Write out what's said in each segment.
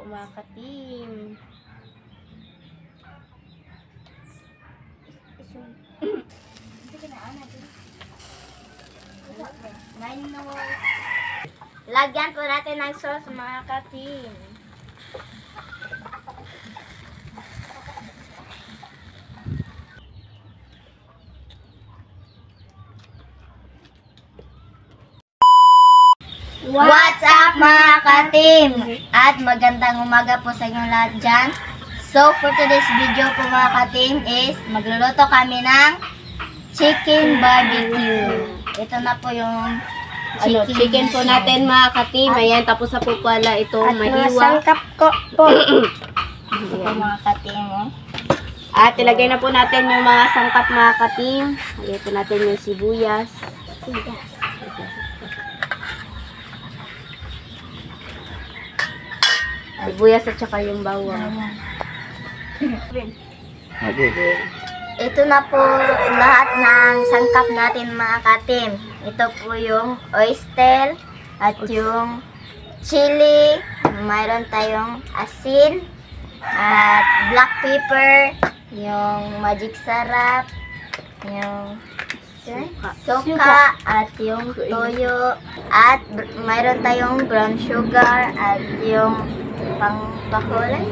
mga ka-team. Lagyan po natin ng sauce mga ka-team. What's up mga ka-team? At magandang umaga po sa inyong lahat dyan. So for today's video po mga ka-team is magluluto kami ng chicken barbecue. Ito na po yung chicken po natin mga ka-team. Ayan, tapos na po pala itong mahiwa. At masangkap ko po. Ito po mga ka-team. At ilagay na po natin yung mga sangkap mga ka-team. Ilagay po natin yung sibuyas. Sibuyas at saka yung bawang. Ito na po lahat ng sangkap natin mga ka-team. Ito po yung oyster at yung chili. Mayroon tayong asin at black pepper, yung magic sarap, yung suka at yung toyo, at mayroon tayong brown sugar at yung pangpakulay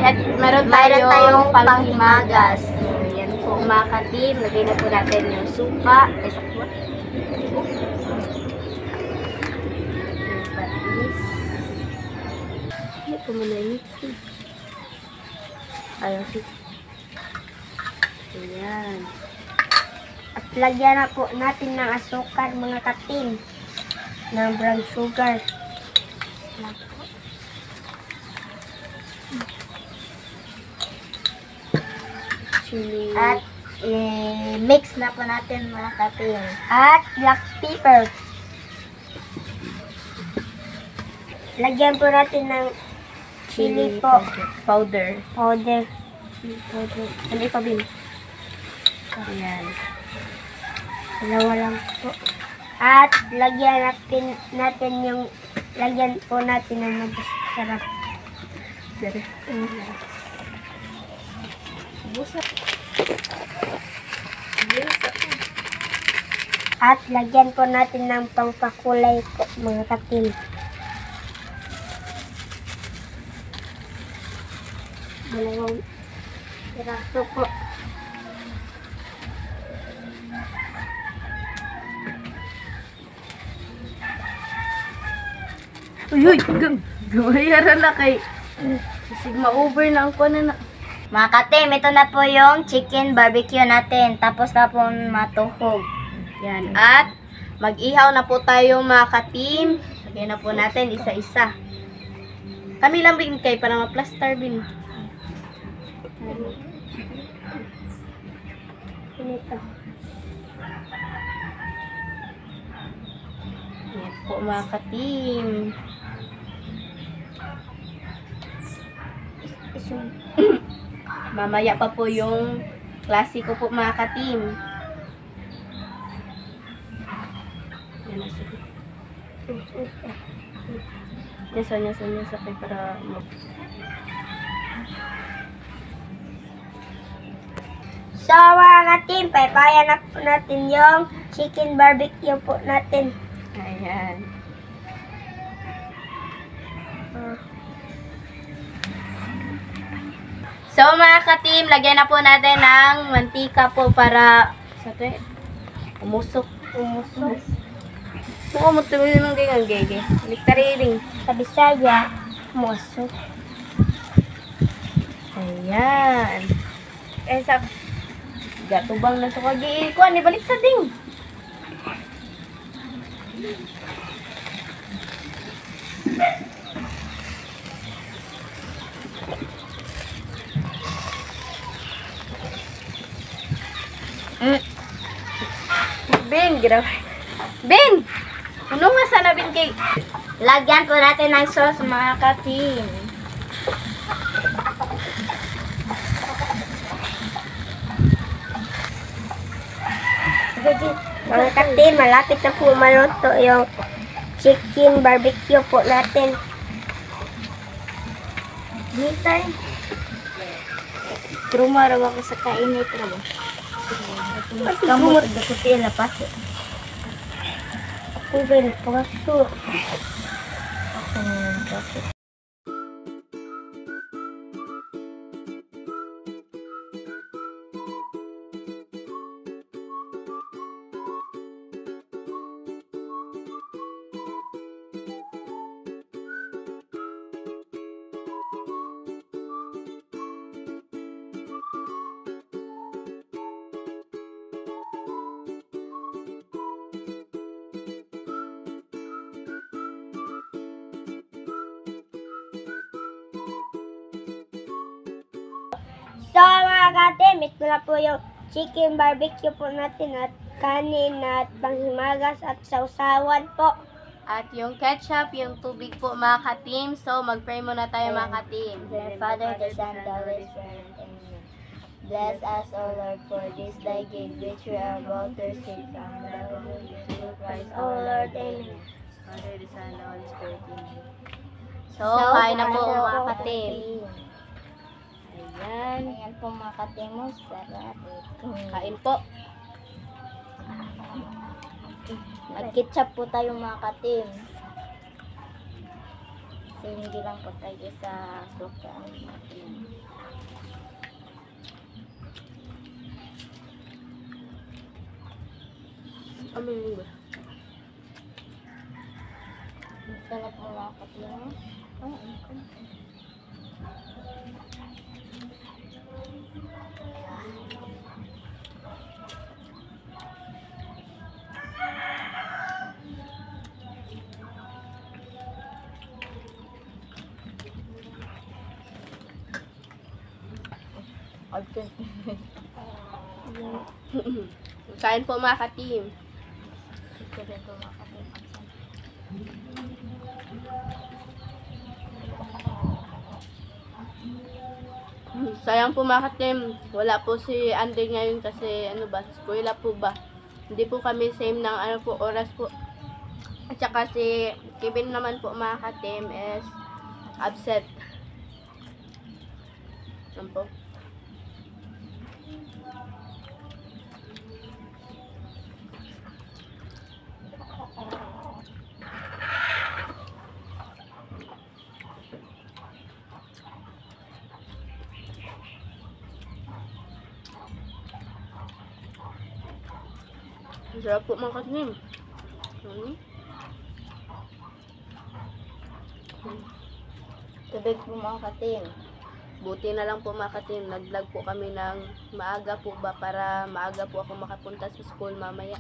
at meron tayong panghimagas. Yan po mga ka-team. Lagay na po natin yung suka. Hindi po muna yung mix. Ayan. At lagyan na po natin ng asukar mga ka-team. Ng brown sugar. At mix na po natin mga ka-team. At black pepper. Lagyan po natin ng chili po. Powder. Chili powder. Hindi pa bin. Ayan. Dalawa lang po. At lagyan natin yung po natin ng masarap. At lagyan po natin ng pangpakulay po mga ka-team. Dalawang piraso po. Uy, gumayaran na kay sigma over na ako na. Mga ka-team, ito na po yung chicken barbecue natin. Tapos na po matuhog. Yan. At mag-ihaw na po tayo mga ka-team. Lagyan na po natin isa-isa. Kami lang bin kay para ma-plaster bin. Yan po mga ka-team. Mamaya pa po yung klasiko po mga ka-team. Nyasa kayo para So mga ka-team, paypayan na po natin yung chicken barbecue po natin. Ayan. So mga ka-team, lagyan na po natin ng mantika po para umusok. Oo, mutuloy ng gay. Liktariling. Sa Bisaya, umusok. Ayan. Sa gatubang na sukagi. Kuan, ibalik sa ding. Ben, grabe. Ben! Ano nga sana, Ben, kay? Lagyan po natin ng sauce, mga ka-team. Mga ka-team, malapit na po maluto yung chicken barbecue po natin. Anytime. Trumaraw ako sa kainit rabo. Kamu dako tila pas. Ako rin paso. Paso. So mga katim, ito na po yung chicken barbecue po natin at kanin at panghimagas at sausawan po. At yung ketchup, yung tubig po mga ka-team. So, mag-pray muna tayo mga ka-team. The Father, the Son, the Holy Spirit. Amen. Bless us, O Lord, for this thy gift which we are about to receive from the Holy Christ, O Lord. Amen. Father, the Son, the Holy Spirit. Amen. So, kain na po mga ka-team. Ayan. Ayan po mga katim mo, sarap. Kain po. Mag-ketchup po tayo mga katim. So, hindi lang po tayo sa suka. Amin ba? Sarap po mga katim. Kain po mga ka-team. Sayang po mga ka-team. Wala po si Andy ngayon kasi ano ba, eskwela po ba. Hindi po kami same ng ano po, oras po. At saka si Kevin naman po mga ka-team is absent. Ano po? Sarap po mga ka-team. Tubig po mga katim. Buti na lang po mga ka-team, nag-vlog po kami ng maaga po ba para maaga po ako makapunta sa school mamaya.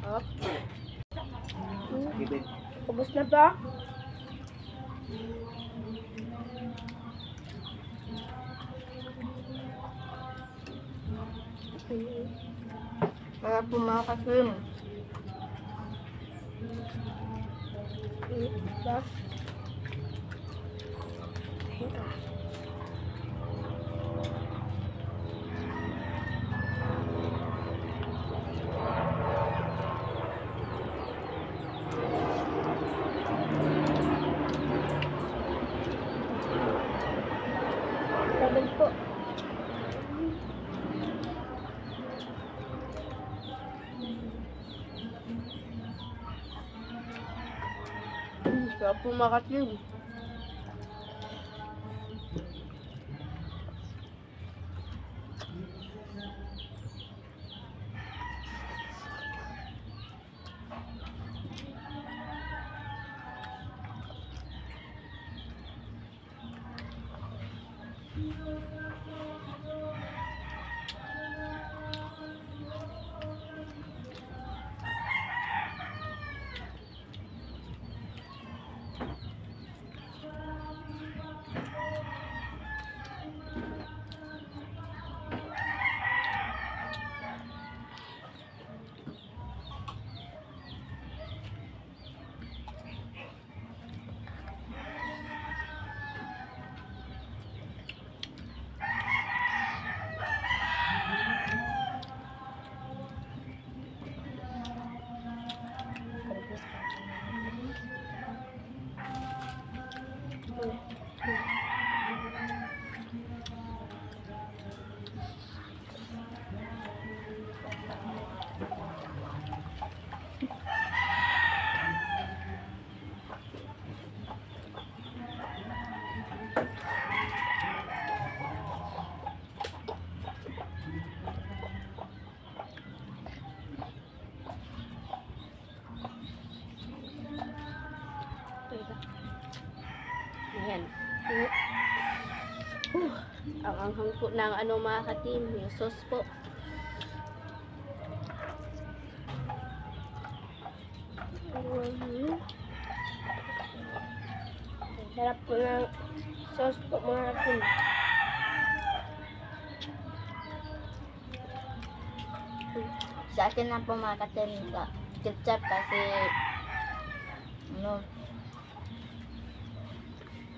Up. Ubus na ba? Sarap po mga ka-team. Tubig po. Sarap po mga ka-team. Ayan. Ang anghang po ng ano mga ka-team, yung sauce po. Sarap po ng sauce po mga ka-team. Sa akin na po mga katim sa ketchup kasi ano,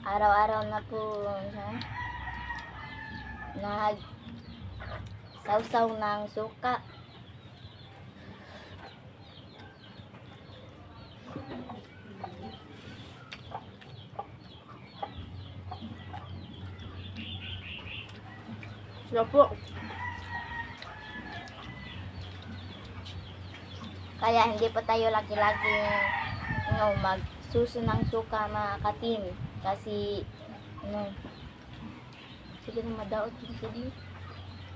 araw-araw na po nag sausaw ng suka. Sarap po. Kaya hindi po tayo lagi-lagi magsuso ng suka mga katim kasi sige na madaot yung kidney.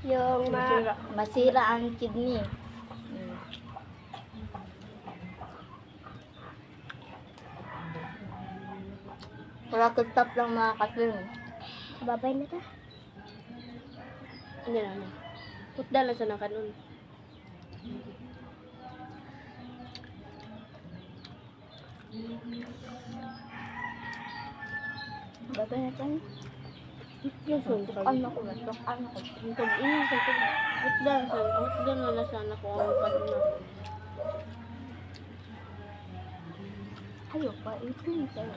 Yung Masira ang kidney. Wala ketchup lang mga katim. babay na ta. Hindi na. Putda lang sa ng kanon. Babay na tayo. Yung suntok. Ano ko ba? Ano ko? Yung pag-inis, putda na lang sana kung ang kanon na. Ayaw pa, ito yung tayo.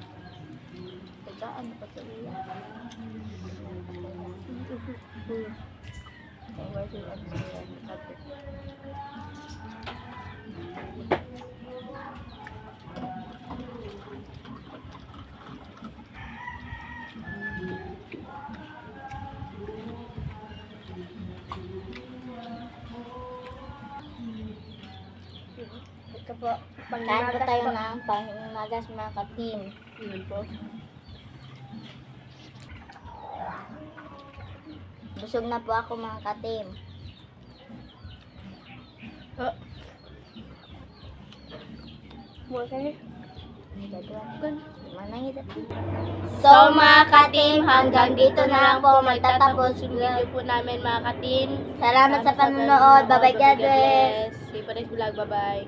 Tagaan pa sa iya. Ay, where's yung ate? Ito po. Kain po tayo ng panghimagas mga katim. Yun po. Busog na po ako mga katim. Oh, Mula ka na. So mga katim, hanggang dito na lang po magtatapos yung video po namin mga katim. Salamat sa panonood. Bye-bye, God bless. Stay pa rin vlog. Bye-bye.